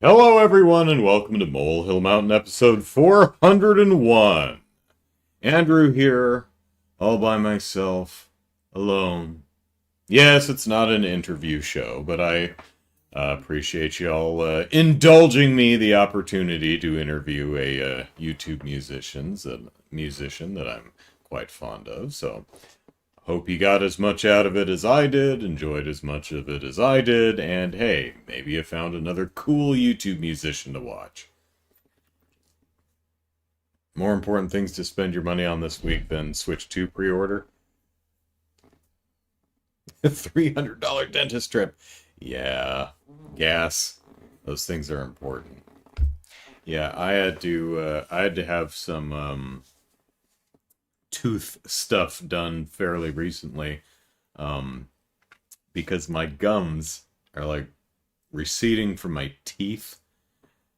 Hello everyone and welcome to Molehill Mountain episode 401. Andrew here, all by myself, alone. Yes, it's not an interview show, but I appreciate y'all indulging me the opportunity to interview a YouTube musician that I'm quite fond of, so hope you got as much out of it as I did, enjoyed as much of it as I did, and hey, maybe you found another cool YouTube musician to watch. More important things to spend your money on this week than Switch 2 pre-order. A $300 dentist trip. Yeah, gas. Those things are important. Yeah, I had to have some tooth stuff done fairly recently, because my gums are like receding from my teeth,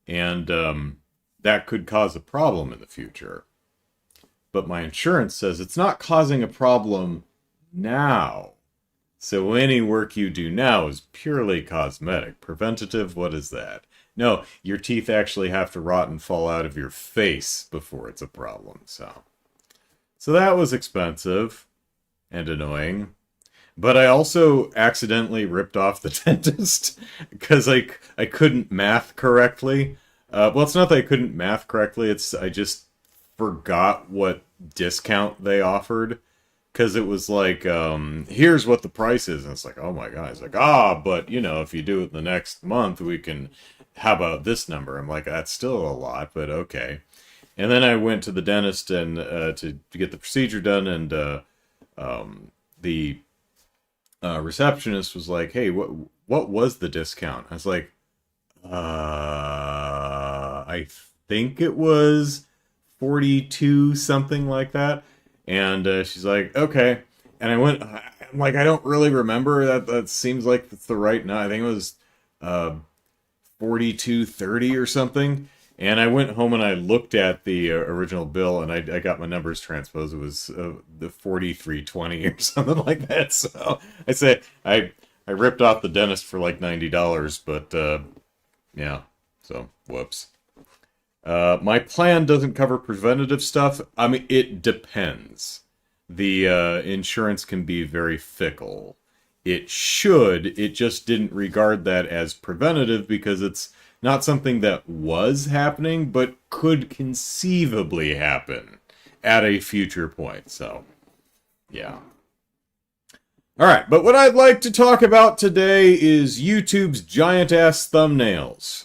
and that could cause a problem in the future. But my insurance says it's not causing a problem now. So any work you do now is purely cosmetic. Preventative, what is that? No, your teeth actually have to rot and fall out of your face before it's a problem, So that was expensive and annoying. But I also accidentally ripped off the dentist because I couldn't math correctly. Well, it's not that I couldn't math correctly, I just forgot what discount they offered. Because it was like, here's what the price is. And it's like, oh my God. It's like, but, if you do it the next month, how about this number? I'm like, that's still a lot, but okay. And then I went to the dentist and to get the procedure done, and the receptionist was like, "Hey, what was the discount?" I was like, I think it was 42, something like that." And she's like, "Okay." And I'm like, I don't really remember. That seems like it's the right number. I think it was 42.30 or something. And I went home and I looked at the original bill, and I got my numbers transposed. It was the 43.20 or something like that. So I ripped off the dentist for like $90, but yeah. So whoops. My plan doesn't cover preventative stuff. I mean, it depends. The insurance can be very fickle. It just didn't regard that as preventative because it's not something that was happening, but could conceivably happen at a future point. So, yeah. Alright, but what I'd like to talk about today is YouTube's giant-ass thumbnails.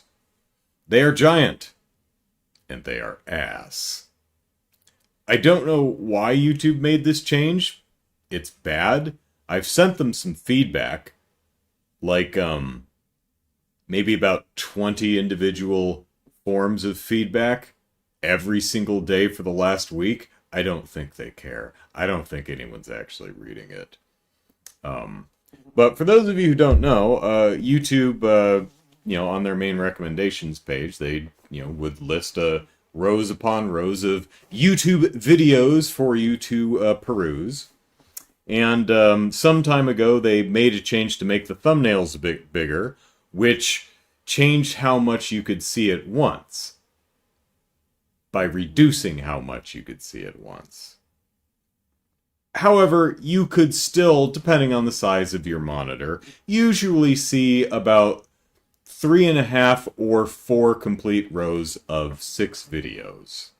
They are giant. And they are ass. I don't know why YouTube made this change. It's bad. I've sent them some feedback. Like, maybe about 20 individual forms of feedback every single day for the last week. I don't think they care. I don't think anyone's actually reading it. But for those of you who don't know, YouTube, on their main recommendations page, they, would list rows upon rows of YouTube videos for you to peruse. And some time ago, they made a change to make the thumbnails a bit bigger, which changed how much you could see at once by reducing how much you could see at once. However, you could still, depending on the size of your monitor, usually see about 3.5 or 4 complete rows of 6 videos.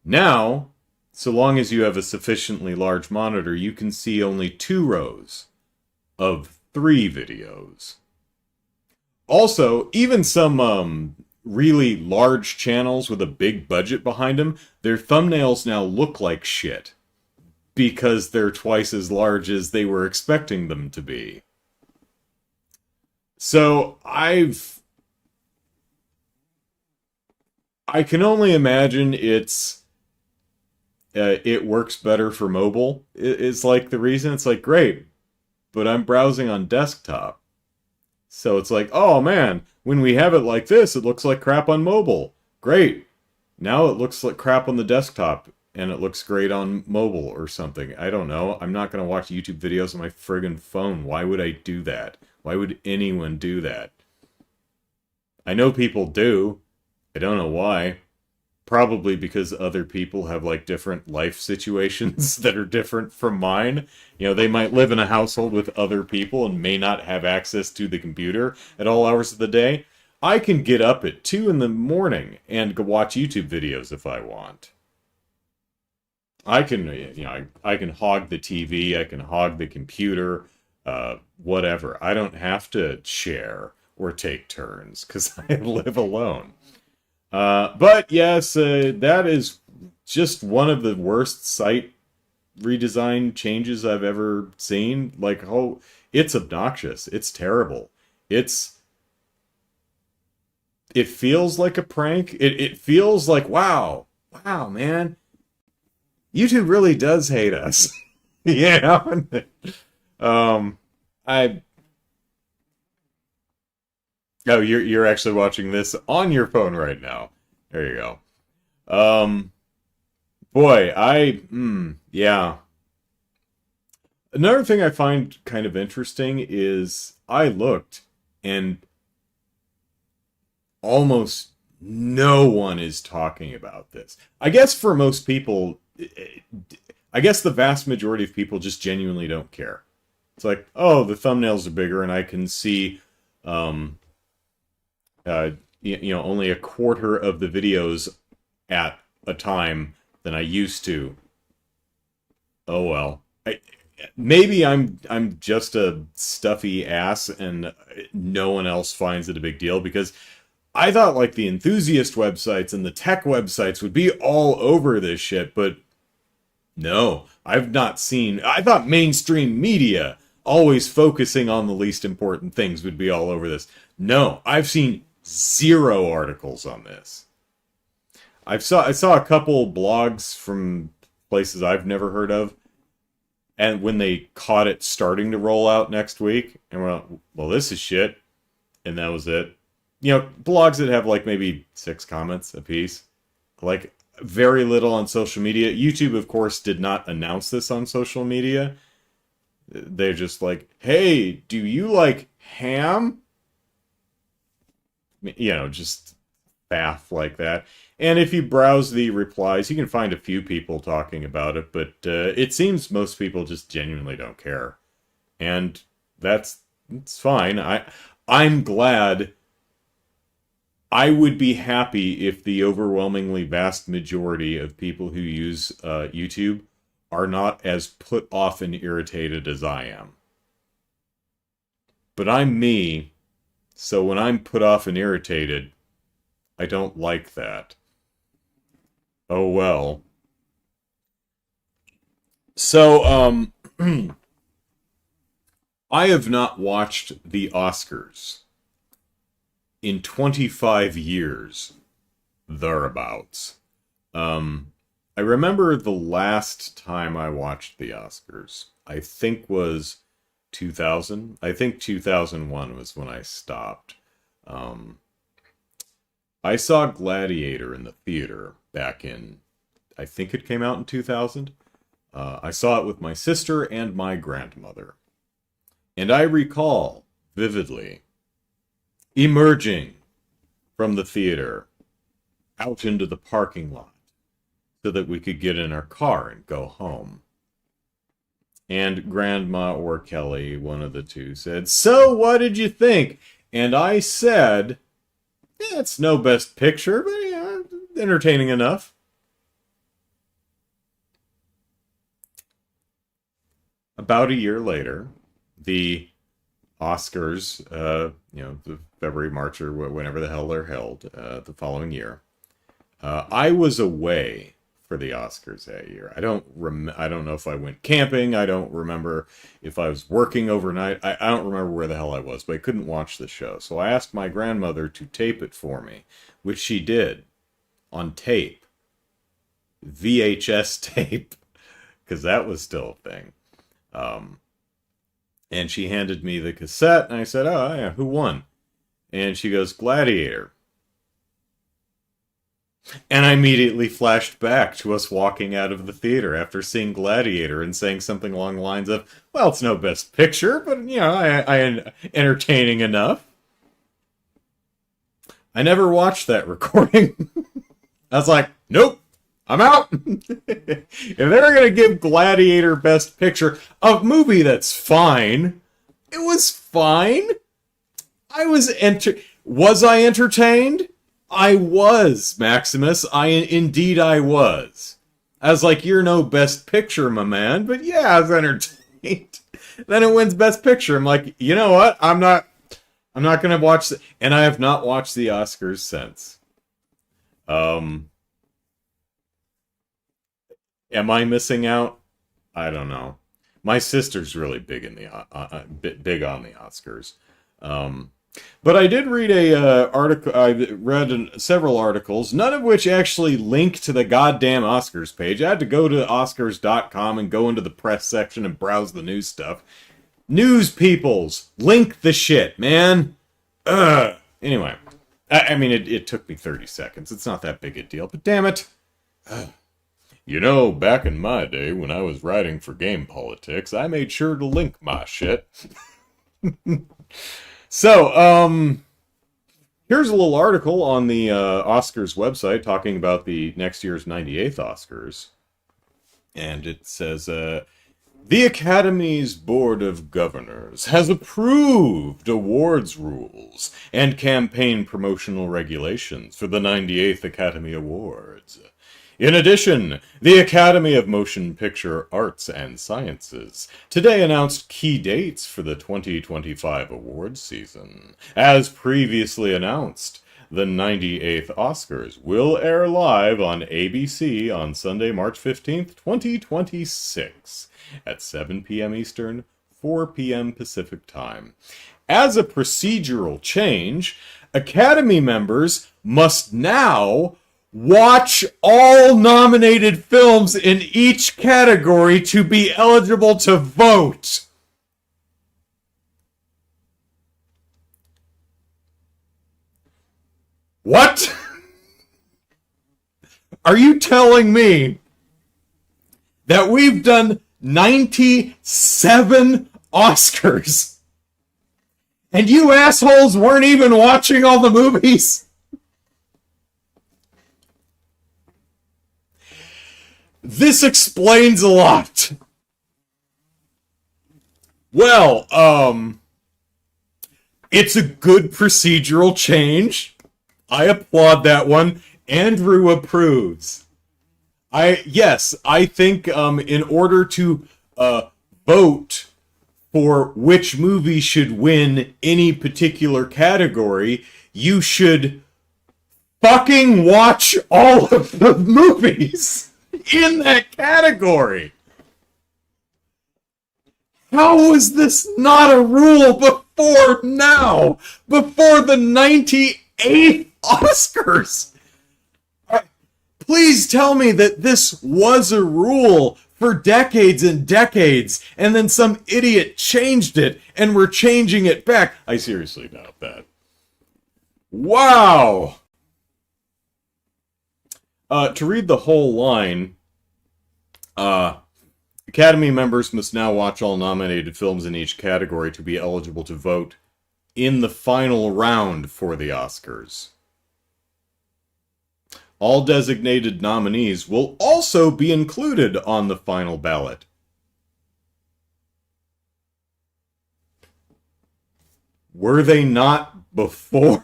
Now, so long as you have a sufficiently large monitor, you can see only 2 rows of 3 videos. Also, even some really large channels with a big budget behind them, their thumbnails now look like shit because they're twice as large as they were expecting them to be. So I can only imagine it works better for mobile. It's like the reason. It's like, great, but I'm browsing on desktop. So it's like, oh man, when we have it like this, it looks like crap on mobile. Great. Now it looks like crap on the desktop, and it looks great on mobile or something. I don't know. I'm not going to watch YouTube videos on my friggin' phone. Why would I do that? Why would anyone do that? I know people do. I don't know why. Probably because other people have like different life situations that are different from mine. You know, they might live in a household with other people and may not have access to the computer at all hours of the day. I can get up at 2 in the morning and go watch YouTube videos if I want. I can, you know, I can hog the TV, I can hog the computer, whatever. I don't have to share or take turns because I live alone. But yes, that is just one of the worst site redesign changes I've ever seen. Like, oh, it's obnoxious. It's terrible. It's it feels like a prank. It feels like wow, man, YouTube really does hate us. Yeah. I oh, you're actually watching this on your phone right now. There you go. Um, boy, yeah. Another thing I find kind of interesting is I looked and almost no one is talking about this. I guess for most people, I guess the vast majority of people just genuinely don't care. It's like, oh, the thumbnails are bigger and I can see, um, you know, only a quarter of the videos at a time than I used to. Oh well. Maybe I'm just a stuffy ass and no one else finds it a big deal because I thought like the enthusiast websites and the tech websites would be all over this shit, but no, I've not seen. I thought mainstream media, always focusing on the least important things, would be all over this. No, I've seen zero articles on this. I saw a couple blogs from places I've never heard of, and when they caught it starting to roll out next week, and we're like, well, this is shit, and that was it. You know, blogs that have like maybe 6 comments a piece, like very little on social media. YouTube, of course, did not announce this on social media. They're just like, hey, do you like ham? You know, just faff like that. And if you browse the replies, you can find a few people talking about it, but it seems most people just genuinely don't care. And it's fine. I'm glad. I would be happy if the overwhelmingly vast majority of people who use YouTube are not as put off and irritated as I am. But I'm me, so when I'm put off and irritated, I don't like that. Oh well. So, I have not watched the Oscars in 25 years, thereabouts. I remember the last time I watched the Oscars, I think was 2000. I think 2001 was when I stopped. Um, I saw Gladiator in the theater back in, I think it came out in 2000. I saw it with my sister and my grandmother. And I recall vividly emerging from the theater out into the parking lot so that we could get in our car and go home. And Grandma or Kelly, one of the two, said, so what did you think? And I said, it's no best picture, but yeah, entertaining enough. About a year later, the Oscars, you know, the February, March, or whenever the hell they're held, the following year. I was away for the Oscars that year. I don't know if I went camping. I don't remember if I was working overnight. I don't remember where the hell I was, but I couldn't watch the show. So I asked my grandmother to tape it for me, which she did on tape, VHS tape, because that was still a thing. And she handed me the cassette, and I said, oh, yeah, who won? And she goes, Gladiator. And I immediately flashed back to us walking out of the theater after seeing Gladiator and saying something along the lines of, well, it's no best picture, but, you know, I entertaining enough. I never watched that recording. I was like, nope, I'm out. If they're going to give Gladiator Best Picture, a movie that's fine, it was fine. Was I entertained? I was, Maximus. Indeed I was. I was like, you're no Best Picture, my man, but yeah, I was entertained. Then it wins Best Picture. I'm like, you know what? I'm not gonna watch and I have not watched the Oscars since. Am I missing out? I don't know. My sister's really big in the big on the Oscars. But I did read a article. I read several articles, none of which actually link to the goddamn Oscars page. I had to go to Oscars.com and go into the press section and browse the news stuff. News peoples, link the shit, man. Anyway, I mean, it took me 30 seconds. It's not that big a deal, but damn it. You know, back in my day when I was writing for Game Politics, I made sure to link my shit. So, here's a little article on the Oscars website talking about the next year's 98th Oscars. And it says, the Academy's Board of Governors has approved awards rules and campaign promotional regulations for the 98th Academy Awards. In addition, the Academy of Motion Picture Arts and Sciences today announced key dates for the 2025 awards season. As previously announced, the 98th Oscars will air live on ABC on Sunday, March 15th, 2026 at 7 p.m. Eastern, 4 p.m. Pacific Time. As a procedural change, Academy members must now watch all nominated films in each category to be eligible to vote. What? Are you telling me that we've done 97 Oscars and you assholes weren't even watching all the movies? This explains a lot. Well, it's a good procedural change. I applaud that one. Andrew approves. I think in order to vote for which movie should win any particular category, you should fucking watch all of the movies in that category. How was this not a rule before now? Before the 98th Oscars? Please tell me that this was a rule for decades and decades, and then some idiot changed it, and we're changing it back. I seriously doubt that. Wow! To read the whole line, Academy members must now watch all nominated films in each category to be eligible to vote in the final round for the Oscars. All designated nominees will also be included on the final ballot. Were they not before?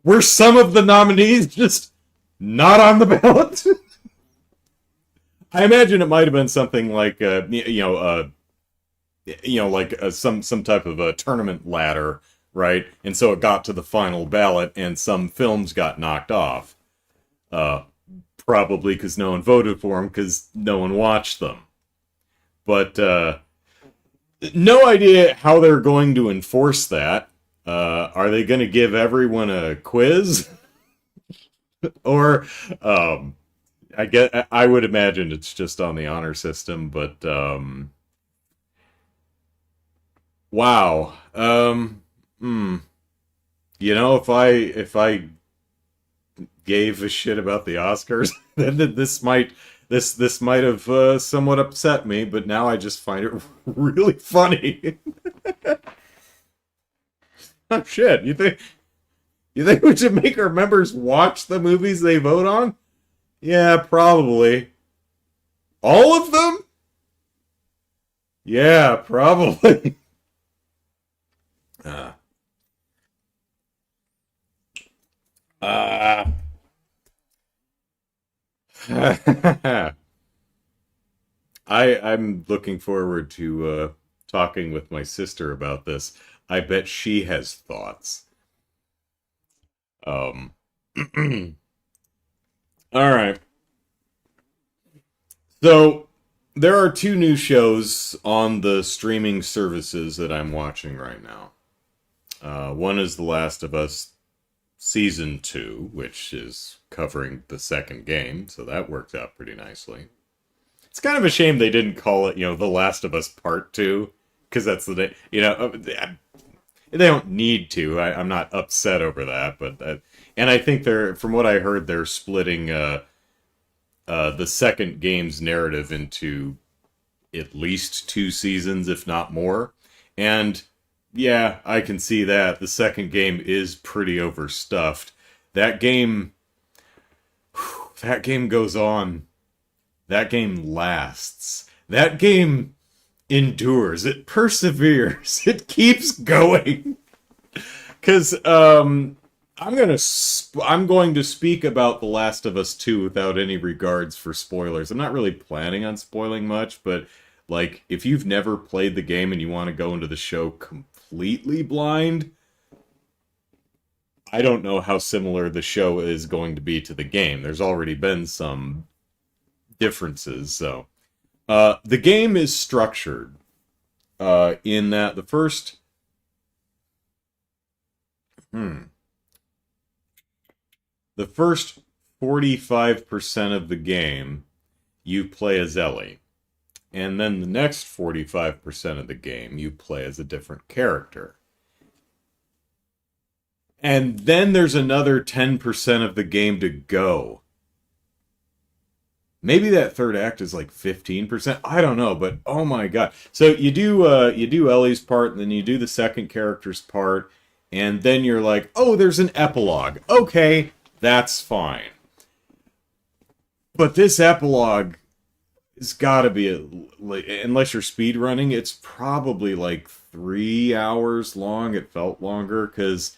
Were some of the nominees just not on the ballot? I imagine it might have been something like, some type of a tournament ladder, right? And so it got to the final ballot, and some films got knocked off. Probably because no one voted for them, because no one watched them. But no idea how they're going to enforce that. Are they going to give everyone a quiz? Or, I would imagine it's just on the honor system, but, wow. You know, if I gave a shit about the Oscars, then this might have somewhat upset me, but now I just find it really funny. Oh shit! You think we should make our members watch the movies they vote on? Yeah, probably. All of them? Yeah, probably. Uh, uh, I'm looking forward to talking with my sister about this. I bet she has thoughts. Um, all right. So there are two new shows on the streaming services that I'm watching right now. One is The Last of Us Season 2, which is covering the second game, so that worked out pretty nicely. It's kind of a shame they didn't call it, The Last of Us Part 2, because that's the name. They don't need to. I'm not upset over that, but and I think from what I heard, they're splitting the second game's narrative into at least two seasons, if not more. And yeah, I can see that. The second game is pretty overstuffed. That game, that game goes on. That game lasts. That game endures. It perseveres. It keeps going. Because I'm going to speak about The Last of Us 2 without any regards for spoilers. I'm not really planning on spoiling much, but like if you've never played the game and you want to go into the show completely blind, I don't know how similar the show is going to be to the game. There's already been some differences, so the game is structured in that the first 45% of the game you play as Ellie, and then the next 45% of the game you play as a different character. And then there's another 10% of the game to go. Maybe that third act is like 15%. I don't know, but oh my god. So you do Ellie's part, and then you do the second character's part, and then you're like, oh, there's an epilogue. Okay, that's fine. But this epilogue has got to be, unless you're speed running, it's probably like 3 hours long. It felt longer because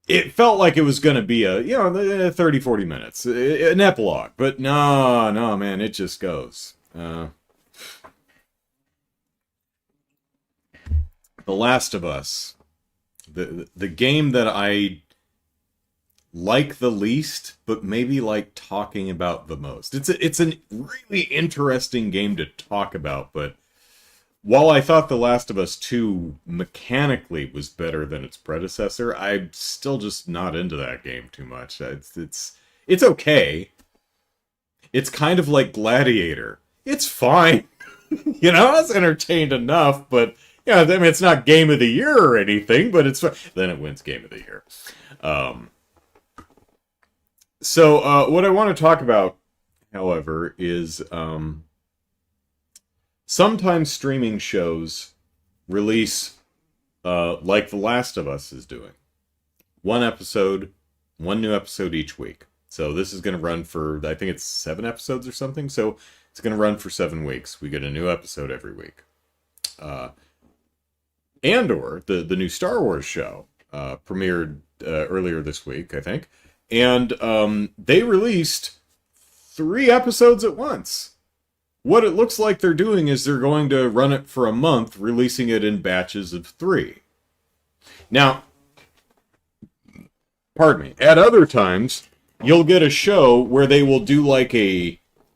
it felt like it was going to be 30, 40 minutes, an epilogue. But no, man, it just goes. The Last of Us, the game that I like the least, but maybe like talking about the most. It's a really interesting game to talk about, but while I thought The Last of Us 2 mechanically was better than its predecessor, I'm still just not into that game too much. It's okay. It's kind of like Gladiator. It's fine. It's entertained enough, but I mean, it's not Game of the Year or anything, but it's fine. Then it wins Game of the Year. So what I want to talk about, however, is sometimes streaming shows release, like The Last of Us is doing, one new episode each week. So this is going to run for, I think it's 7 episodes or something. So it's going to run for 7 weeks. We get a new episode every week. Andor, the new Star Wars show, premiered earlier this week, I think. And they released 3 episodes at once. What it looks like they're doing is they're going to run it for a month, releasing it in batches of 3. Now, pardon me, at other times, you'll get a show where they will do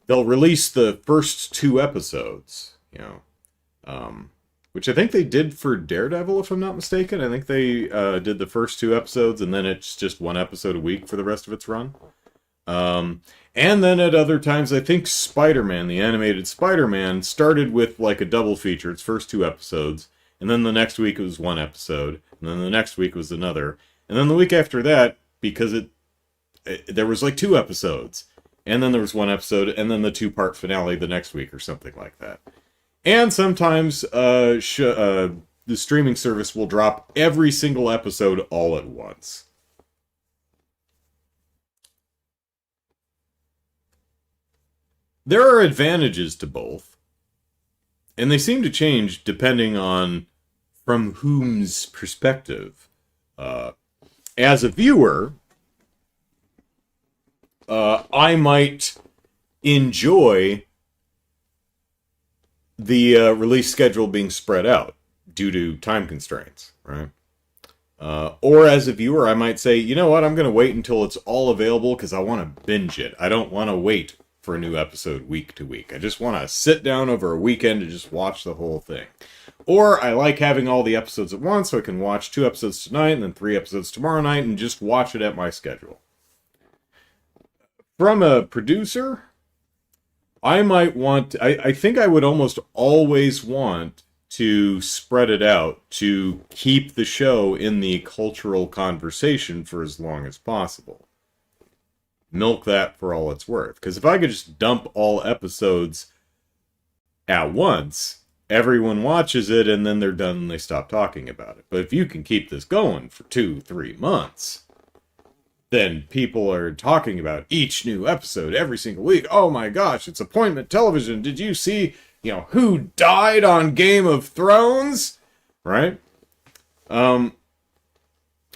they'll release the first 2 episodes, which I think they did for Daredevil, if I'm not mistaken. I think they did the first 2 episodes, and then it's just 1 episode a week for the rest of its run. And then at other times, I think Spider-Man, the animated Spider-Man, started with like a double feature, its first 2 episodes, and then the next week it was 1 episode, and then the next week was another, and then the week after that, because there was like 2 episodes, and then there was 1 episode, and then the 2-part finale the next week or something like that. And sometimes the streaming service will drop every single episode all at once. There are advantages to both, and they seem to change depending on from whom's perspective. As a viewer, I might enjoy the release schedule being spread out due to time constraints, right? Or as a viewer, I might say, you know what, I'm going to wait until it's all available because I want to binge it. I don't want to wait for a new episode week to week. I just want to sit down over a weekend and just watch the whole thing. Or I like having all the episodes at once so I can watch 2 episodes tonight and then 3 episodes tomorrow night and just watch it at my schedule. From a producer, I might want, I think I would almost always want to spread it out to keep the show in the cultural conversation for as long as possible. Milk that for all it's worth. Because if I could just dump all episodes at once, everyone watches it and then they're done and they stop talking about it. But if you can keep this going for 2-3 months, then people are talking about each new episode every single week. Oh my gosh, it's appointment television. Did you see, who died on Game of Thrones? Right?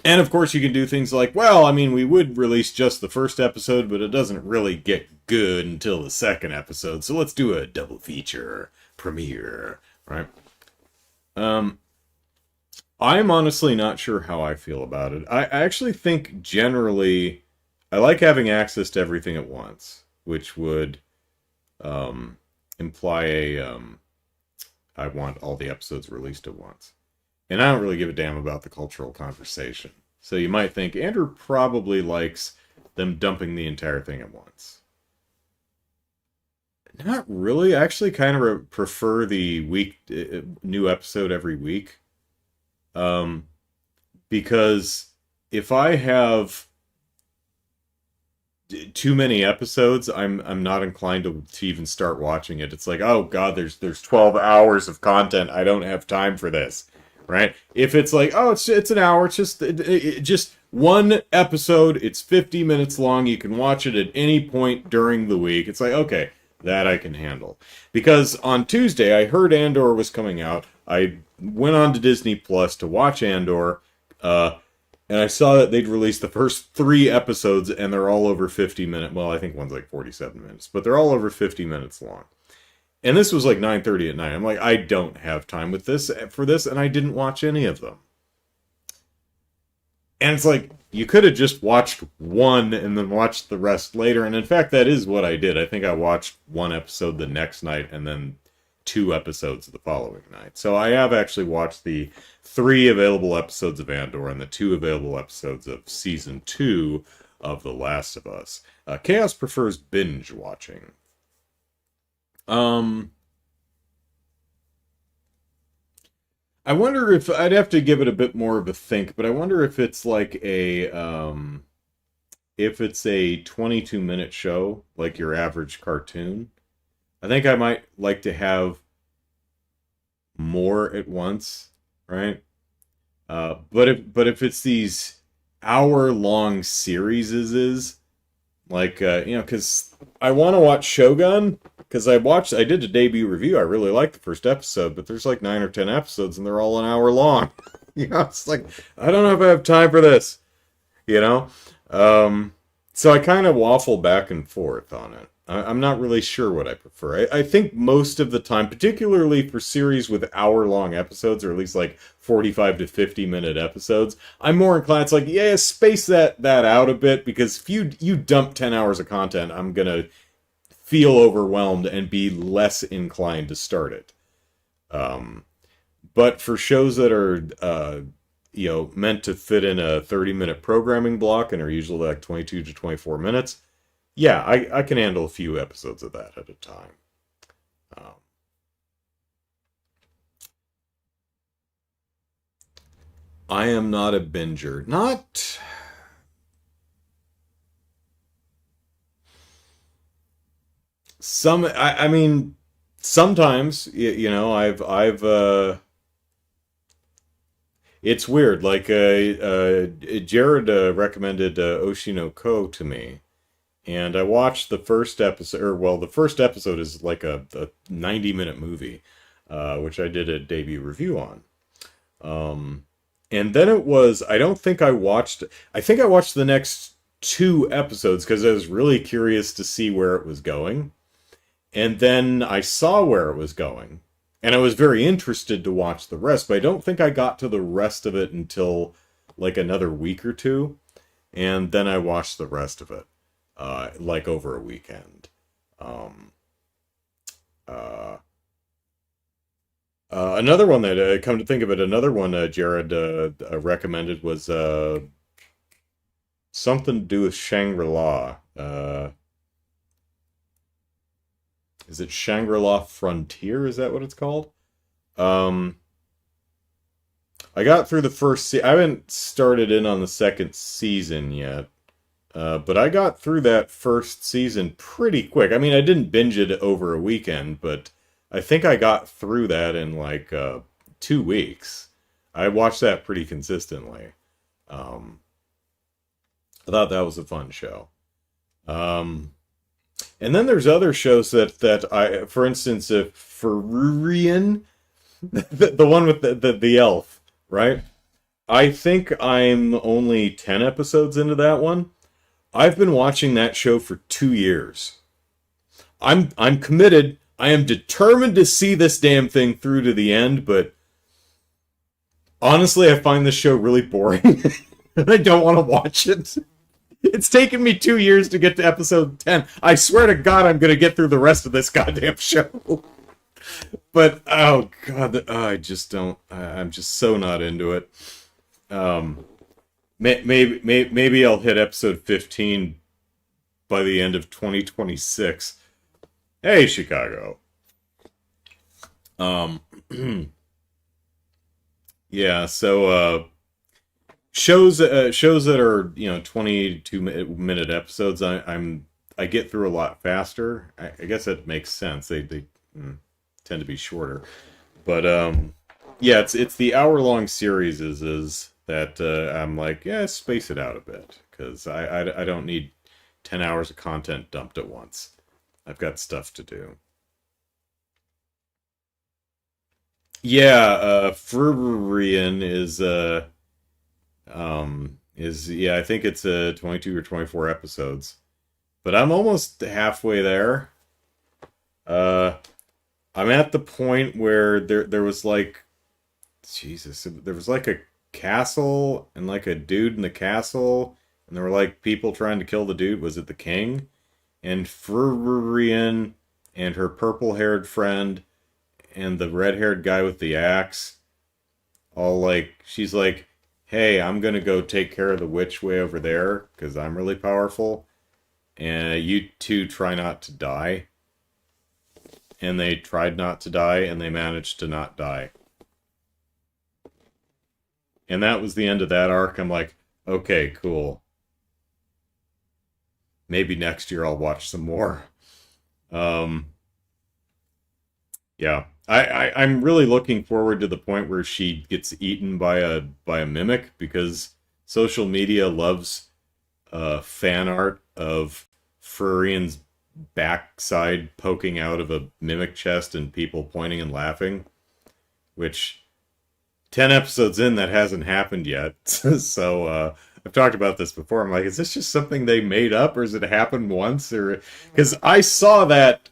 And of course you can do things like, we would release just the first episode, but it doesn't really get good until the second episode. So let's do a double feature premiere, right? I'm honestly not sure how I feel about it. I actually think generally I like having access to everything at once, which would imply I want all the episodes released at once. And I don't really give a damn about the cultural conversation. So you might think Andrew probably likes them dumping the entire thing at once. Not really. I actually kind of prefer the new episode every week. Because if I have too many episodes, I'm not inclined to even start watching it. It's like, oh god, there's 12 hours of content. I don't have time for this. Right? If it's like, oh, it's an hour, it's just one episode, it's 50 minutes long, you can watch it at any point during the week. It's like, okay, that I can handle. Because on Tuesday, I heard Andor was coming out. I went on to Disney Plus to watch Andor, and I saw that they'd released the first 3 episodes, and they're all over 50 minutes. Well, I think one's like 47 minutes, but they're all over 50 minutes long. And this was like 9:30 at night. I'm like, I don't have time for this, and I didn't watch any of them. And it's like, you could have just watched one and then watched the rest later. And in fact, that is what I did. I think I watched 1 episode the next night and then 2 episodes the following night. So I have actually watched the 3 available episodes of Andor and the 2 available episodes of Season 2 of The Last of Us. Chaos prefers binge watching. I wonder if I'd have to give it a bit more of a think, but I wonder if it's like if it's a 22-minute show, like your average cartoon. I think I might like to have more at once, right? But if it's these hour-long series, like because I want to watch Shogun. Because I did a debut review. I really liked the first episode, but there's like 9 or 10 episodes, and they're all an hour long. It's like, I don't know if I have time for this. So I kind of waffle back and forth on it. I'm not really sure what I prefer. I think most of the time, particularly for series with hour-long episodes, or at least like 45 to 50-minute episodes, I'm more inclined. It's like, yeah, space that out a bit, because if you dump 10 hours of content, I'm gonna feel overwhelmed and be less inclined to start it. But for shows that are meant to fit in a 30-minute programming block and are usually like 22 to 24 minutes, yeah, I can handle a few episodes of that at a time. I am not a binger. Not... I mean, sometimes, I've It's weird. Like, Jared recommended Oshinoko to me, and I watched the first episode. Or, well, the first episode is like a 90-minute movie, which I did a debut review on. Um, and then it was. I don't think I watched. I think I watched the next two episodes because I was really curious to see where it was going. And then I saw where it was going. And I was very interested to watch the rest, but I don't think I got to the rest of it until like another week or two. And then I watched the rest of it, like over a weekend. Um, uh, Another one that, come to think of it, another one Jared recommended was something to do with Shangri-La. Is it Shangri-La Frontier? Is that what it's called? Um, I got through the I haven't started in on the second season yet. But I got through that first season pretty quick. I mean, I didn't binge it over a weekend, but I think I got through that in like 2 weeks. I watched that pretty consistently. Um, I thought that was a fun show. Um, and then there's other shows that I, for instance, Furrian, the one with the elf, right? I think I'm only 10 episodes into that one. I've been watching that show for 2 years. I'm committed. I am determined to see this damn thing through to the end, but honestly, I find this show really boring. And I don't want to watch it. It's taken me 2 years to get to episode 10. I swear to God, I'm going to get through the rest of this goddamn show. But, oh God, I just don't. I'm just so not into it. Um, maybe I'll hit episode 15 by the end of 2026. Hey, Chicago. Um, yeah. So shows that are 22-minute episodes. I get through a lot faster. I guess that makes sense. They tend to be shorter, but yeah, it's the hour-long series is that I'm like, yeah, space it out a bit because I don't need 10 hours of content dumped at once. I've got stuff to do. Yeah, Furrian is yeah, I think it's 22 or 24 episodes. But I'm almost halfway there. Uh I'm at the point where there was like Jesus, there was like a castle and like a dude in the castle and there were like people trying to kill the dude. Was it the king? And Furrian and her purple-haired friend and the red-haired guy with the axe all like she's like, "Hey, I'm going to go take care of the witch way over there cuz I'm really powerful and you two try not to die." And they tried not to die and they managed to not die. And that was the end of that arc. I'm like, "Okay, cool. Maybe next year I'll watch some more." Um Yeah, I'm really looking forward to the point where she gets eaten by a mimic because social media loves fan art of Furrian's backside poking out of a mimic chest and people pointing and laughing, which 10 episodes in that hasn't happened yet. So I've talked about this before. I'm like, is this just something they made up or has it happened once or because I saw that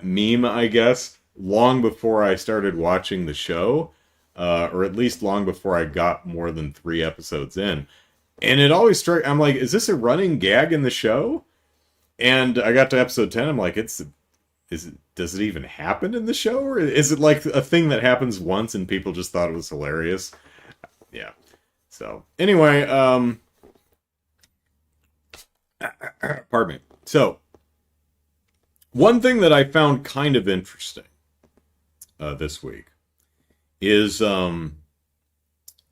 meme, I guess, long before I started watching the show, or at least long before I got more than 3 episodes in. And it always struck, I'm like, is this a running gag in the show? And I got to episode 10, I'm like, does it even happen in the show? Or is it like a thing that happens once and people just thought it was hilarious? Yeah. So, anyway, pardon me. So, one thing that I found kind of interesting this week is a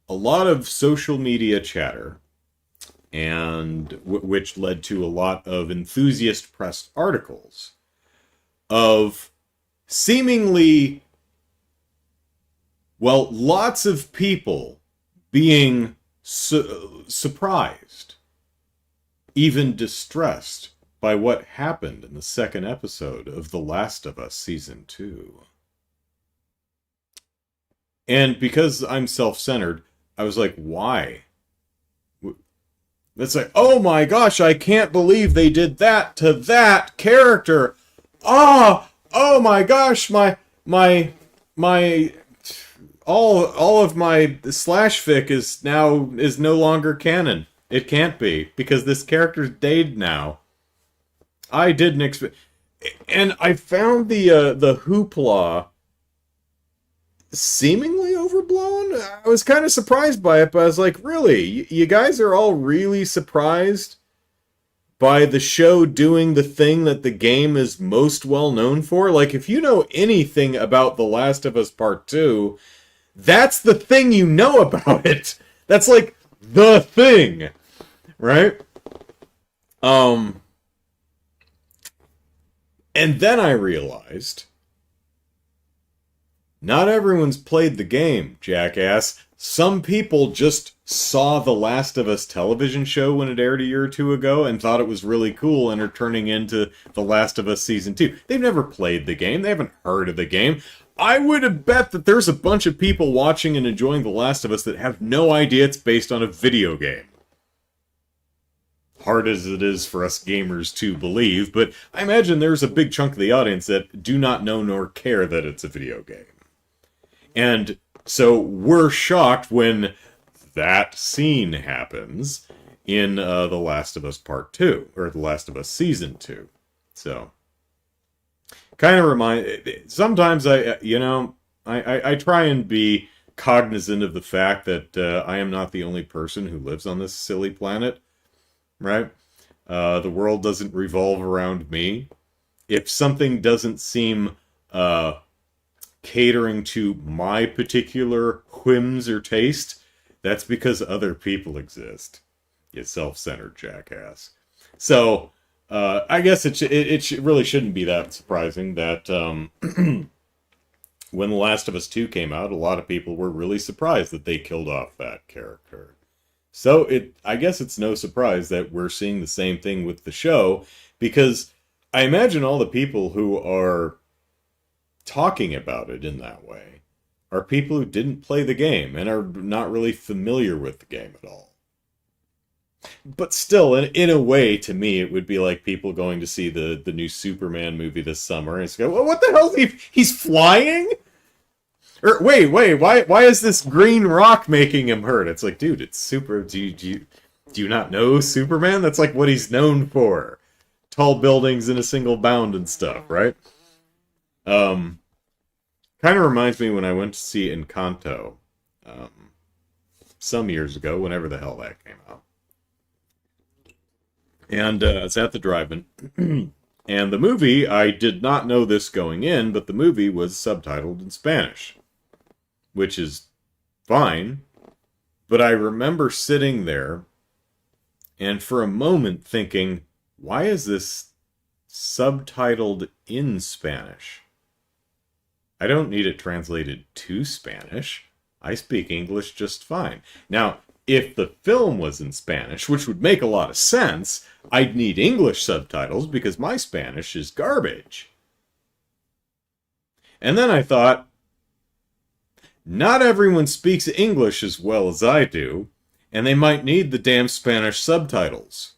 lot of social media chatter, and which led to a lot of enthusiast press articles of seemingly Well, lots of people being surprised, even distressed by what happened in the second episode of The Last of Us Season 2. And because I'm self-centered, I was like, why? It's like, oh my gosh, I can't believe they did that to that character. Oh my gosh, my all of my slash fic is no longer canon. It can't be, because this character's dead now. I didn't expect, and I found the hoopla seemingly overblown. I was kind of surprised by it, but I was like, really? You guys are all really surprised by the show doing the thing that the game is most well known for? Like, if you know anything about The Last of Us Part 2, that's the thing you know about it. That's like the thing, right? And then I realized, not everyone's played the game, jackass. Some people just saw The Last of Us television show when it aired a year or two ago and thought it was really cool and are turning into The Last of Us Season 2. They've never played the game. They haven't heard of the game. I would have bet that there's a bunch of people watching and enjoying The Last of Us that have no idea it's based on a video game. Hard as it is for us gamers to believe, but I imagine there's a big chunk of the audience that do not know nor care that it's a video game. And so we're shocked when that scene happens in The Last of Us Part 2, or The Last of Us Season 2. So, kind of sometimes I try and be cognizant of the fact that I am not the only person who lives on this silly planet, right? The world doesn't revolve around me. If something doesn't seem catering to my particular whims or taste, that's because other people exist. You self-centered jackass. So, I guess it really shouldn't be that surprising that when The Last of Us 2 came out, a lot of people were really surprised that they killed off that character. So, I guess it's no surprise that we're seeing the same thing with the show, because I imagine all the people who are talking about it in that way are people who didn't play the game and are not really familiar with the game at all. But still, in a way, to me, it would be like people going to see the new Superman movie this summer and go, well, what the hell is he's flying? Or wait, why is this green rock making him hurt? It's like, dude, it's super. Do you not know Superman? That's like what he's known for. Tall buildings in a single bound and stuff, right? Kind of reminds me when I went to see Encanto some years ago, whenever the hell that came out. And it's at the drive-in. And the movie, I did not know this going in, but the movie was subtitled in Spanish, which is fine. But I remember sitting there and for a moment thinking, why is this subtitled in Spanish? I don't need it translated to Spanish. I speak English just fine. Now, if the film was in Spanish, which would make a lot of sense, I'd need English subtitles because my Spanish is garbage. And then I thought, not everyone speaks English as well as I do, and they might need the damn Spanish subtitles.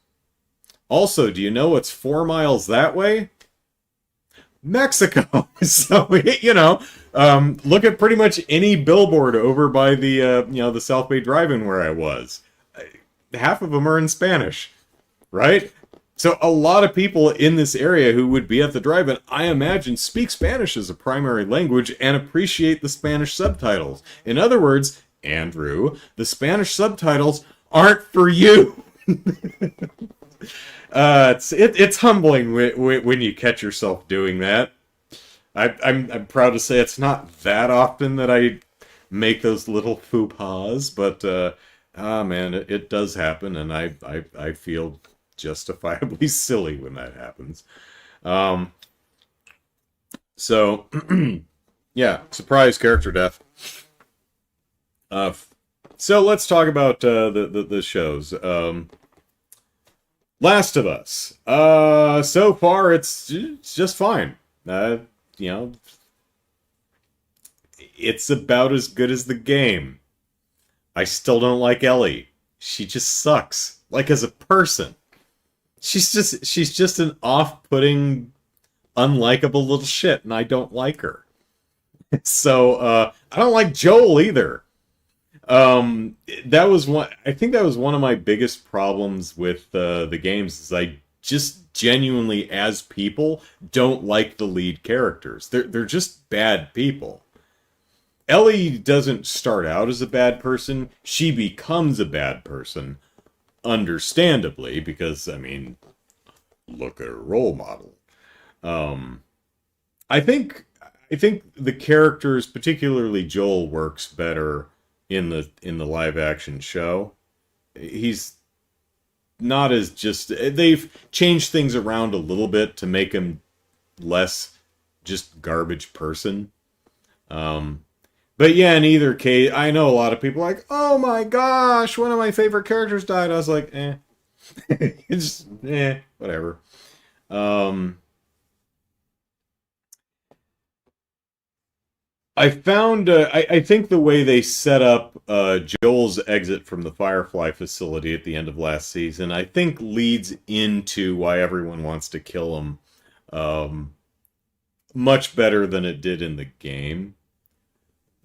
Also, do you know what's 4 miles that way? Mexico. So, look at pretty much any billboard over by the South Bay Drive-In where I was. Half of them are in Spanish, right? So a lot of people in this area who would be at the drive-in, I imagine, speak Spanish as a primary language and appreciate the Spanish subtitles. In other words, Andrew, the Spanish subtitles aren't for you. It's humbling when you catch yourself doing that. I'm proud to say it's not that often that I make those little faux pas, but man, it does happen, and I feel justifiably silly when that happens. So yeah, surprise character death. So let's talk about the shows. Last of Us. So far it's just fine. You know, it's about as good as the game. I still don't like Ellie. She just sucks. Like as a person. She's just an off-putting, unlikable little shit, and I don't like her. So I don't like Joel either. That was one. I think that was one of my biggest problems with the games. Is I just genuinely, as people, don't like the lead characters. They're just bad people. Ellie doesn't start out as a bad person. She becomes a bad person, understandably, because I mean, look at her role model. Um, I think the characters, particularly Joel, works better in the live action show. He's not as just they've changed things around a little bit to make him less just garbage person. But yeah, in either case, I know a lot of people are like, oh my gosh, one of my favorite characters died. I was like, it's whatever. I found, I think the way they set up Joel's exit from the Firefly facility at the end of last season, I think leads into why everyone wants to kill him much better than it did in the game.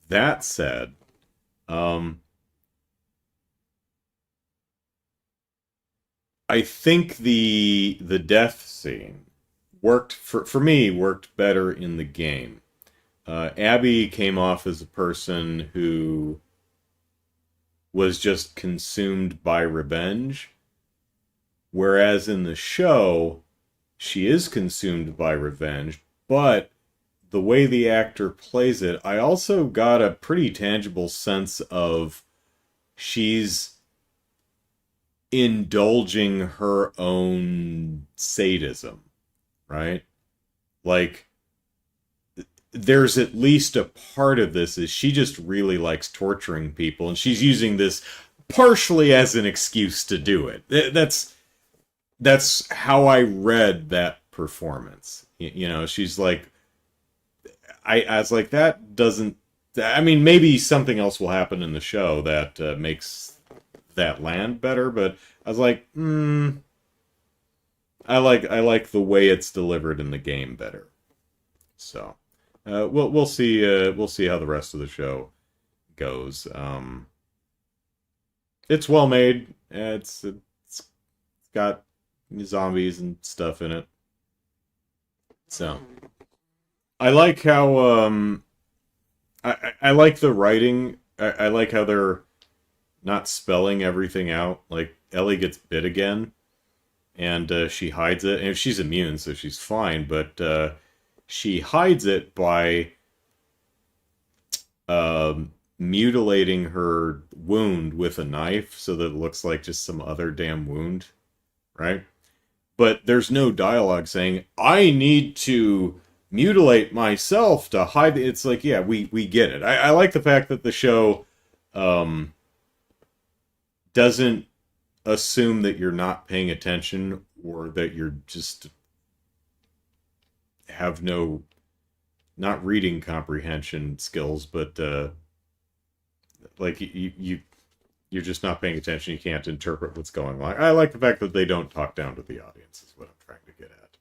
That said, I think the death scene worked for me worked better in the game. Abby came off as a person who was just consumed by revenge, whereas in the show, she is consumed by revenge, but the way the actor plays it, I also got a pretty tangible sense of she's indulging her own sadism, right? Like, there's at least a part of this is she just really likes torturing people, and she's using this partially as an excuse to do it. That's how I read that performance. You know, she's like, I was like, that doesn't. I mean, maybe something else will happen in the show that makes that land better, but I was like, I like the way it's delivered in the game better. So. We'll see how the rest of the show goes. It's well made. It's got zombies and stuff in it. So I like how I like the writing. I like how they're not spelling everything out. Like Ellie gets bit again, and she hides it. And she's immune, so she's fine. But she hides it by mutilating her wound with a knife so that it looks like just some other damn wound, right? But there's no dialogue saying, I need to mutilate myself to hide it. It's like, yeah, we get it. I like the fact that the show doesn't assume that you're not paying attention or that you're just have not reading comprehension skills, but like you're just not paying attention. You can't interpret what's going on. I like the fact that they don't talk down to the audience, is what I'm trying to get at.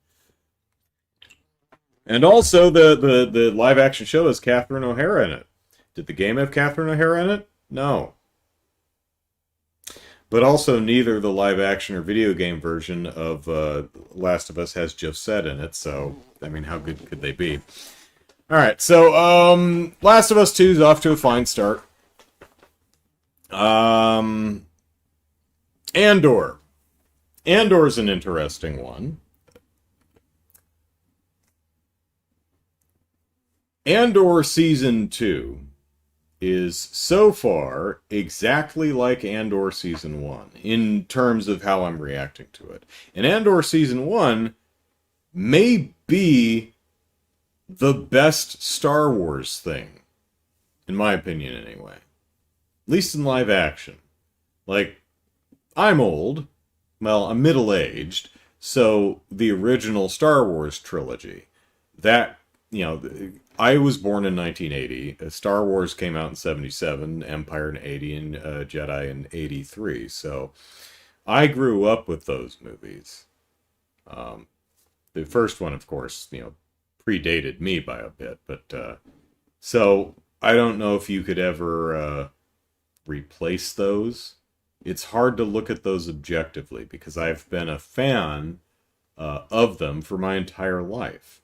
And also the live action show has Catherine O'Hara in it. Did the game have Catherine O'Hara in it? No. But also neither the live action or video game version of Last of Us has Josette in it, so I mean, how good could they be? Alright, so Last of Us 2 is off to a fine start. Andor. Andor's an interesting one. Andor Season 2 is so far exactly like Andor Season 1 in terms of how I'm reacting to it. And Andor Season 1 may be the best Star Wars thing, in my opinion anyway. least in live action. Like, I'm old. Well, I'm middle-aged. So the original Star Wars trilogy, that, I was born in 1980. Star Wars came out in 77, Empire in 80, and Jedi in 83. So I grew up with those movies. Um, the first one, of course, predated me by a bit, but so I don't know if you could ever replace those. It's hard to look at those objectively because I've been a fan of them for my entire life.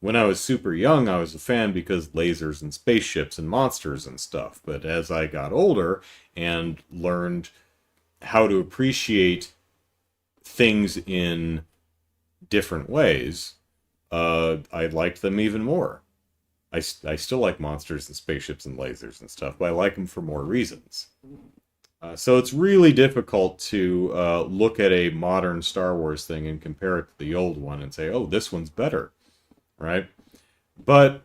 When I was super young, I was a fan because lasers and spaceships and monsters and stuff. But as I got older and learned how to appreciate things in different ways, I liked them even more. I still like monsters and spaceships and lasers and stuff, but I like them for more reasons. So it's really difficult to look at a modern Star Wars thing and compare it to the old one and say, oh, this one's better, right? But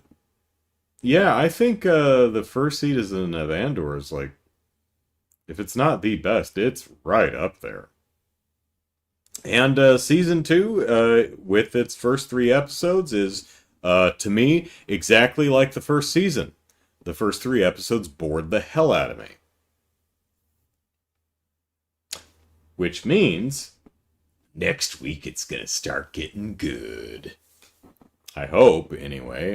yeah, I think the first season of Andor is like, if it's not the best, it's right up there. And season two, with its first three episodes, is to me exactly like the first season. The first three episodes bored the hell out of me. Which means next week it's going to start getting good. I hope, anyway.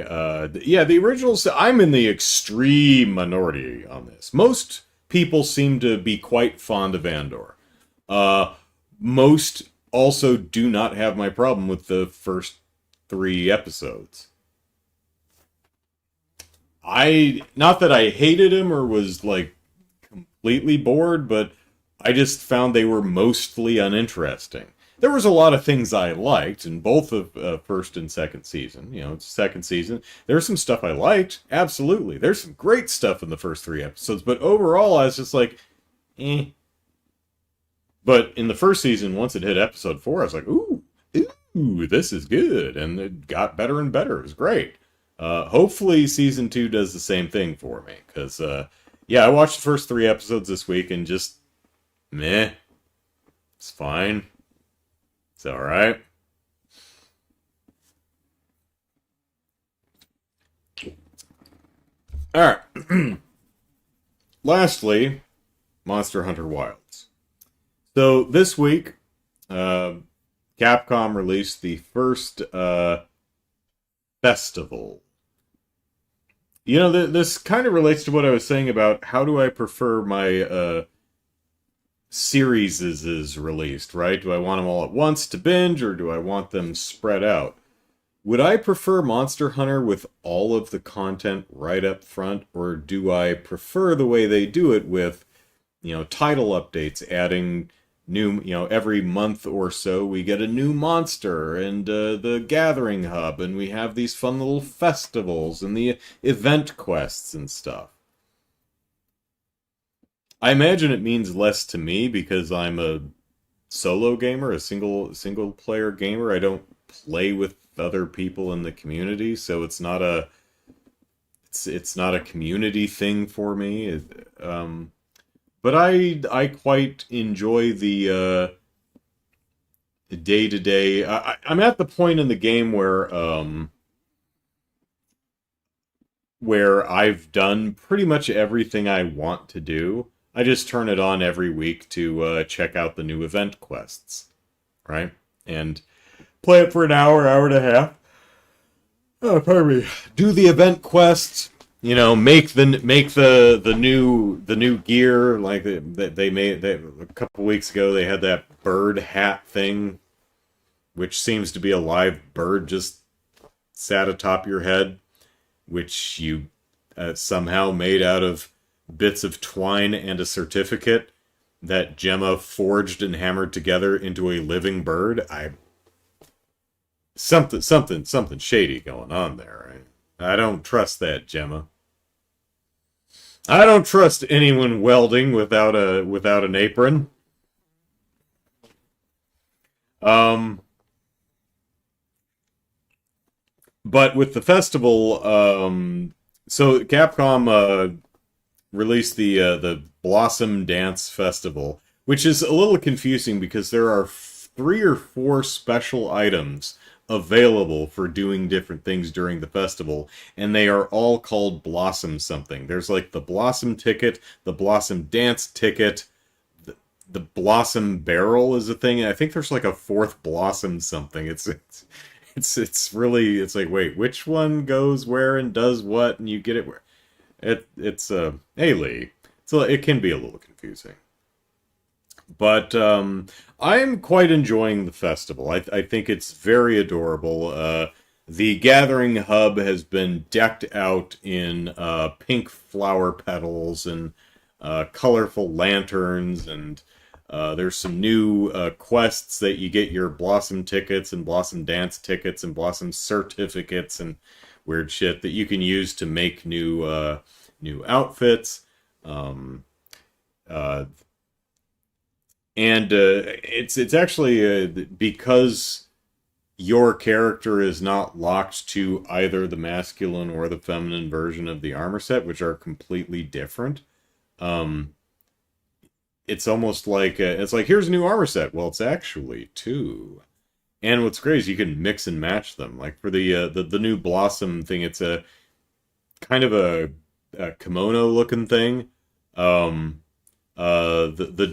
Yeah, the originals, I'm in the extreme minority on this. Most people seem to be quite fond of Andor. Most also do not have my problem with the first three episodes. Not that I hated him or was, like, completely bored, but I just found they were mostly uninteresting. There was a lot of things I liked in both of first and second season. It's second season. There's some stuff I liked, absolutely. There's some great stuff in the first three episodes, but overall I was just like, eh. But in the first season, once it hit episode 4, I was like, ooh, this is good. And it got better and better. It was great. Hopefully season 2 does the same thing for me. Because, yeah, I watched the first 3 episodes this week and just, meh. It's fine. It's alright. Alright. Lastly, Monster Hunter Wilds. So this week, Capcom released the first festival. This kind of relates to what I was saying about how do I prefer my series is released, right? Do I want them all at once to binge, or do I want them spread out? Would I prefer Monster Hunter with all of the content right up front, or do I prefer the way they do it with, title updates, adding new, every month or so we get a new monster and the gathering hub, and we have these fun little festivals and the event quests and stuff. I imagine it means less to me because I'm a solo gamer, a single player gamer. I don't play with other people in the community, so it's not a community thing for me. But I quite enjoy the day-to-day. I'm at the point in the game where I've done pretty much everything I want to do. I just turn it on every week to check out the new event quests, right? And play it for an hour, hour and a half. Oh, pardon me. Do the event quests. Make the new gear. Like they made a couple weeks ago. They had that bird hat thing, which seems to be a live bird just sat atop your head, which you somehow made out of bits of twine and a certificate that Gemma forged and hammered together into a living bird. Something shady going on there. Right? I don't trust that, Gemma. I don't trust anyone welding without an apron. But with the festival, so Capcom released the Blossom Dance Festival, which is a little confusing because there are 3 or 4 special items available for doing different things during the festival, and they are all called Blossom something. There's like the Blossom ticket, the Blossom dance ticket, the Blossom barrel is a thing, and I think there's like a 4th Blossom something. It's really, it's like, wait, which one goes where and does what, and you get it where it's hey Lee, so it can be a little confusing. But I'm quite enjoying the festival. I think it's very adorable. The Gathering Hub has been decked out in pink flower petals and colorful lanterns, and there's some new quests that you get your Blossom tickets and Blossom dance tickets and Blossom certificates and weird shit that you can use to make new outfits. Uh, and it's actually because your character is not locked to either the masculine or the feminine version of the armor set, which are completely different. It's almost like it's like, here's a new armor set. Well, it's actually 2. And what's great is you can mix and match them. Like for the new Blossom thing, it's a kind of a kimono looking thing. The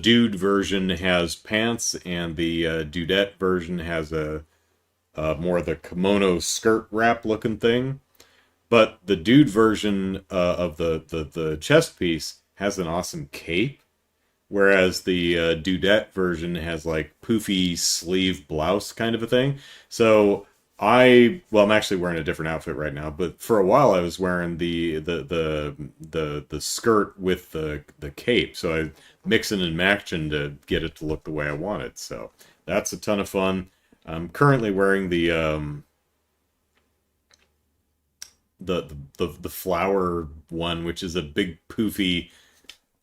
dude version has pants, and the dudette version has a more of the kimono skirt wrap looking thing. But the dude version of the chest piece has an awesome cape, whereas the dudette version has like poofy sleeve blouse kind of a thing. So I'm actually wearing a different outfit right now, but for a while I was wearing the skirt with the cape. So I mixing and matching to get it to look the way I want it. So that's a ton of fun. I'm currently wearing the flower one, which is a big poofy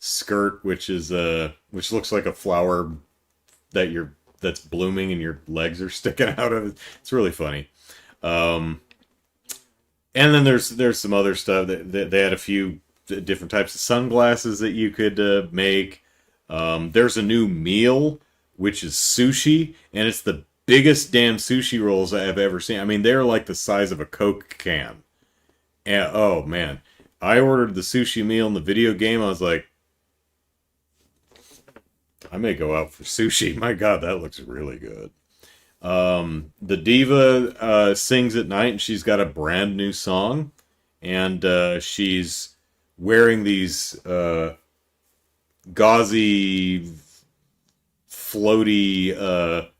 skirt, which looks like a flower that's blooming and your legs are sticking out of it. It's really funny. And then there's some other stuff that they had a few different types of sunglasses that you could make. There's a new meal, which is sushi, and it's the biggest damn sushi rolls I have ever seen. I mean, they're like the size of a Coke can. And oh man, I ordered the sushi meal in the video game. I was like, I may go out for sushi. My God, that looks really good. The diva sings at night, and she's got a brand new song, and she's wearing these gauzy, floaty,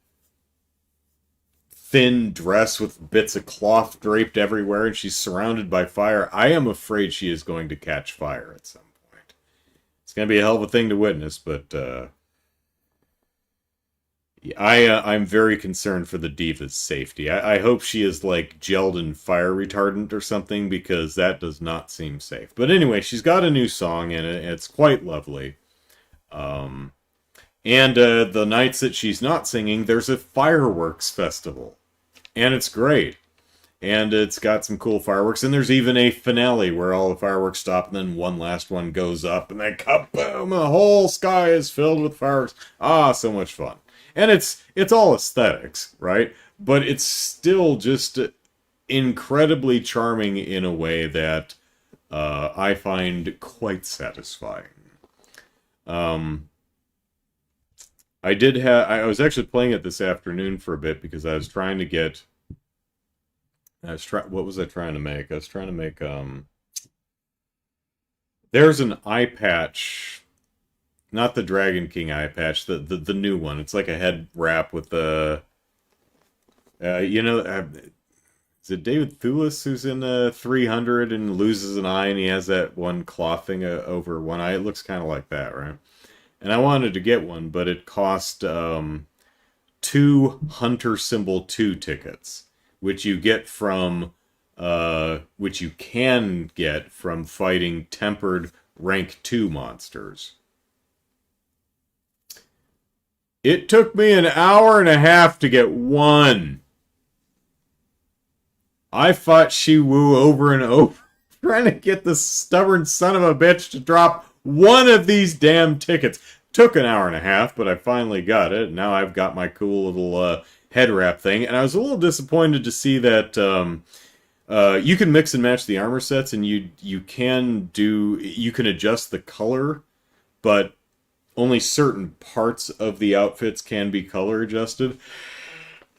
thin dress with bits of cloth draped everywhere, and she's surrounded by fire. I am afraid she is going to catch fire at some point. It's going to be a hell of a thing to witness, but I'm very concerned for the diva's safety. I hope she is like gelled in fire retardant or something, because that does not seem safe. But anyway, she's got a new song in it. It's quite lovely. And the nights that she's not singing, there's a fireworks festival. And it's great. And it's got some cool fireworks. And there's even a finale where all the fireworks stop and then one last one goes up. And then kaboom! The whole sky is filled with fireworks. Ah, so much fun. And it's all aesthetics, right? But it's still just incredibly charming in a way that I find quite satisfying. I was actually playing it this afternoon for a bit because I was trying to get. What was I trying to make? I was trying to make there's an eye patch, not the Dragon King eye patch, the new one. It's like a head wrap with the is it David Thewlis who's in 300 and loses an eye and he has that one cloth thing over one eye? It looks kind of like that, right? And I wanted to get one, but it cost 2 Hunter Symbol 2 tickets, which you get from, which you can get from fighting tempered rank 2 monsters. It took me an hour and a half to get one. I fought Shiwu over and over, trying to get this stubborn son of a bitch to drop one of these damn tickets. Took an hour and a half, but I finally got it. Now I've got my cool little head wrap thing, and I was a little disappointed to see that you can mix and match the armor sets, and you can adjust the color, but only certain parts of the outfits can be color adjusted.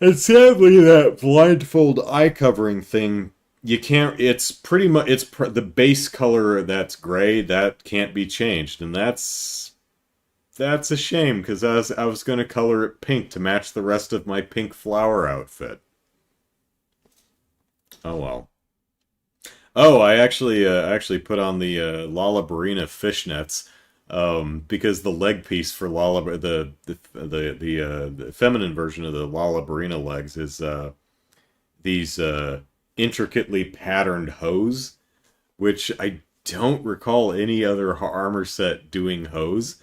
And sadly, that blindfold eye covering thing, you can't. It's pretty much the base color that's gray that can't be changed, and that's a shame because I was going to color it pink to match the rest of my pink flower outfit. Oh well. Oh, I actually put on the Lollabarina fishnets because the leg piece for the feminine version of the Lollabarina legs is these intricately patterned hose, which I don't recall any other armor set doing hose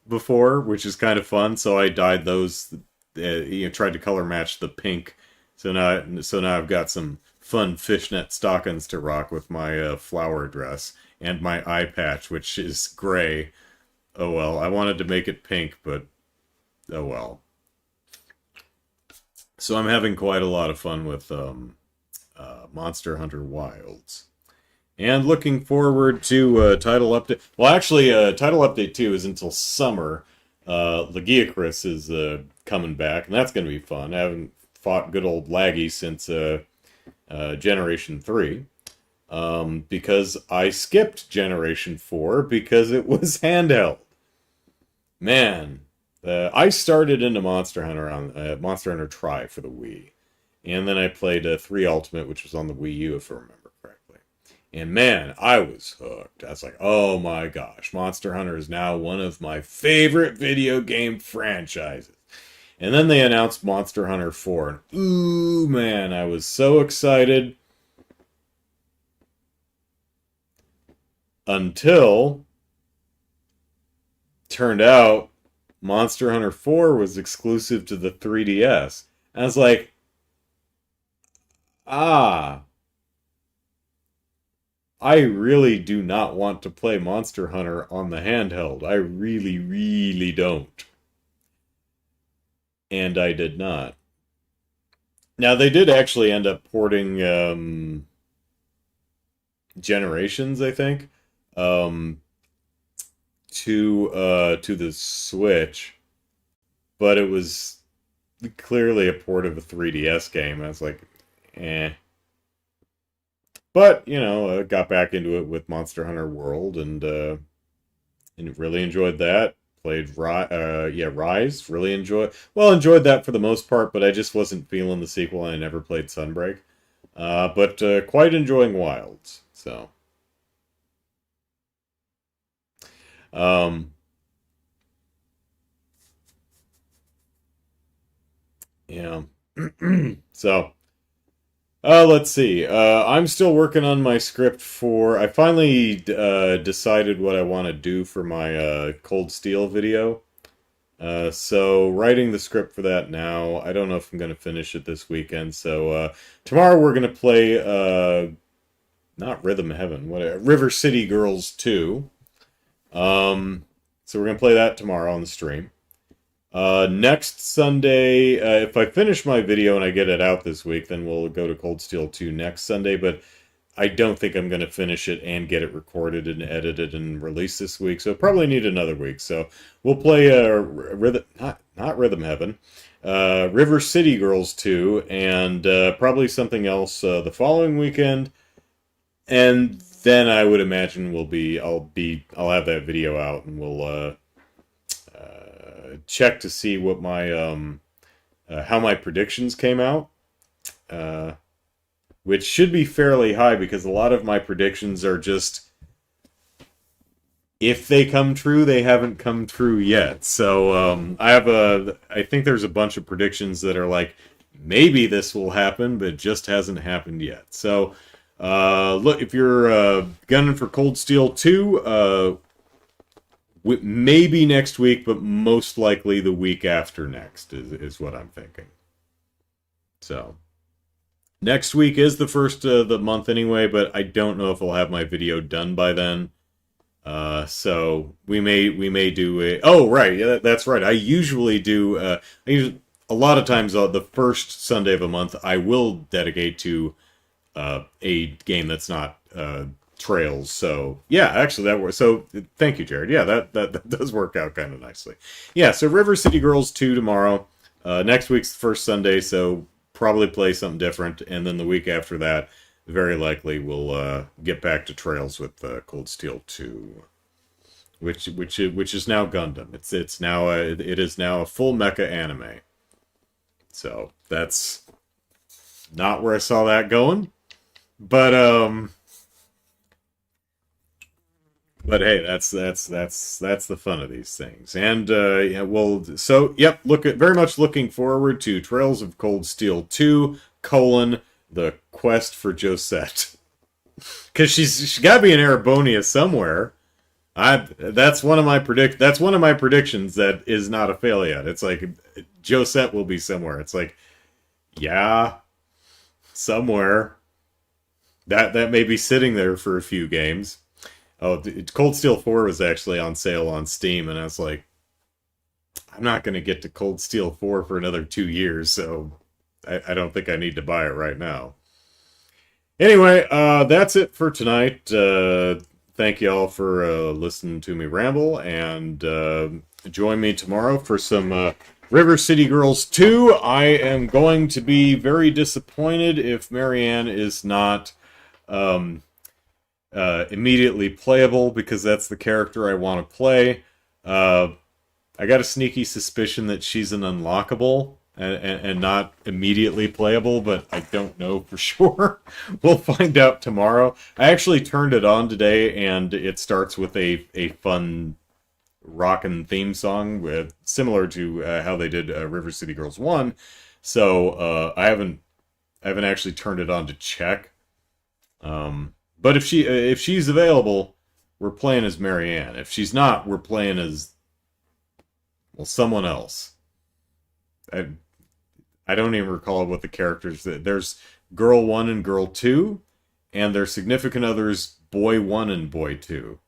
before, which is kind of fun. So I dyed those, tried to color match the pink. So now I've got some fun fishnet stockings to rock with my flower dress and my eye patch, which is gray. Oh well, I wanted to make it pink, but oh well. So I'm having quite a lot of fun with Monster Hunter Wilds. And looking forward to title update. Well, actually, title update 2 is until summer. Lagiacrus is coming back, and that's going to be fun. I haven't fought good old Laggy since Generation 3. Because I skipped Generation 4 because it was handheld. Man, I started into Monster Hunter on Monster Hunter Tri for the Wii. And then I played 3 Ultimate, which was on the Wii U, if I remember correctly. And man, I was hooked. I was like, oh my gosh, Monster Hunter is now one of my favorite video game franchises. And then they announced Monster Hunter 4. And ooh, man, I was so excited. Until, turned out, Monster Hunter 4 was exclusive to the 3DS. And I was like, I really do not want to play Monster Hunter on the handheld. I really, really don't. And I did not. Now, they did actually end up porting Generations, I think, to the Switch, but it was clearly a port of a 3DS game. I was like, eh. But, got back into it with Monster Hunter World and really enjoyed that. Played Rise. Really enjoyed that for the most part, but I just wasn't feeling the sequel, and I never played Sunbreak. But quite enjoying Wilds. So, yeah. So, let's see. I'm still working on my script for... I finally decided what I want to do for my Cold Steel video. So, writing the script for that now. I don't know if I'm going to finish it this weekend. So, tomorrow we're going to play... not Rhythm Heaven. River City Girls 2. So we're going to play that tomorrow on the stream. Next Sunday, if I finish my video and I get it out this week, then we'll go to Cold Steel 2 next Sunday, but I don't think I'm going to finish it and get it recorded and edited and released this week, so probably need another week. So we'll play not Rhythm Heaven, River City Girls 2, and probably something else the following weekend, and then I would imagine I'll have that video out, and we'll check to see what my how my predictions came out, which should be fairly high because a lot of my predictions are just, if they come true, they haven't come true yet. So I think there's a bunch of predictions that are like, maybe this will happen, but it just hasn't happened yet. So look, if you're gunning for Cold Steel 2, maybe next week, but most likely the week after next is what I'm thinking. So, next week is the first of the month anyway, but I don't know if I'll have my video done by then. So we may do a. Oh, right, yeah, that's right. I usually do. A lot of times, the first Sunday of a month, I will dedicate to a game that's not Trails. So yeah, actually that works. So thank you, Jared. Yeah, that does work out kind of nicely. Yeah, so River City Girls 2 tomorrow. Next week's the first Sunday, so probably play something different, and then the week after that, very likely we'll get back to Trails with Cold Steel 2, which is now Gundam. It's now it is now a full mecha anime. So that's not where I saw that going, but hey, that's the fun of these things, and yeah, well, so yep, very much looking forward to Trails of Cold Steel 2: the quest for Josette, because she got to be in Erebonia somewhere. That's one of my predictions that is not a fail yet. It's like Josette will be somewhere. It's like, yeah, somewhere that may be sitting there for a few games. Oh, Cold Steel 4 was actually on sale on Steam, and I was like, I'm not going to get to Cold Steel 4 for another 2 years, so I don't think I need to buy it right now. Anyway, that's it for tonight. Thank you all for listening to me ramble, and join me tomorrow for some River City Girls 2. I am going to be very disappointed if Marianne is not immediately playable, because that's the character I want to play. I got a sneaky suspicion that she's an unlockable and not immediately playable, but I don't know for sure. We'll find out tomorrow. I actually turned it on today, and it starts with a fun rockin' theme song, similar to how they did River City Girls 1. So I haven't actually turned it on to check. But if she's available, we're playing as Marianne. If she's not, we're playing as, well, someone else. I don't even recall what the characters. There's Girl 1 and Girl 2, and their significant others Boy 1 and Boy 2.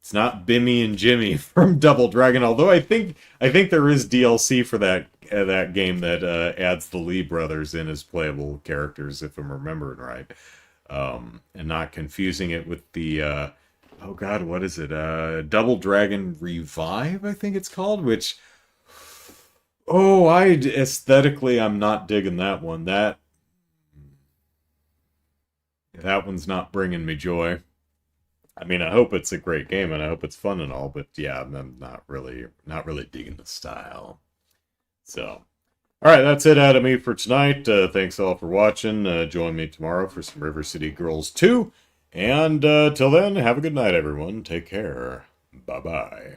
It's not Bimmy and Jimmy from Double Dragon, although I think there is DLC for that game that adds the Lee brothers in as playable characters, if I'm remembering right. And not confusing it with the oh god, what is it? Double Dragon Revive, I think it's called, which aesthetically I'm not digging that one. That one's not bringing me joy. I mean, I hope it's a great game and I hope it's fun and all, but yeah, I'm not really digging the style. So, all right, that's it out of me for tonight. Thanks all for watching. Join me tomorrow for some River City Girls 2. And till then, have a good night, everyone. Take care. Bye-bye.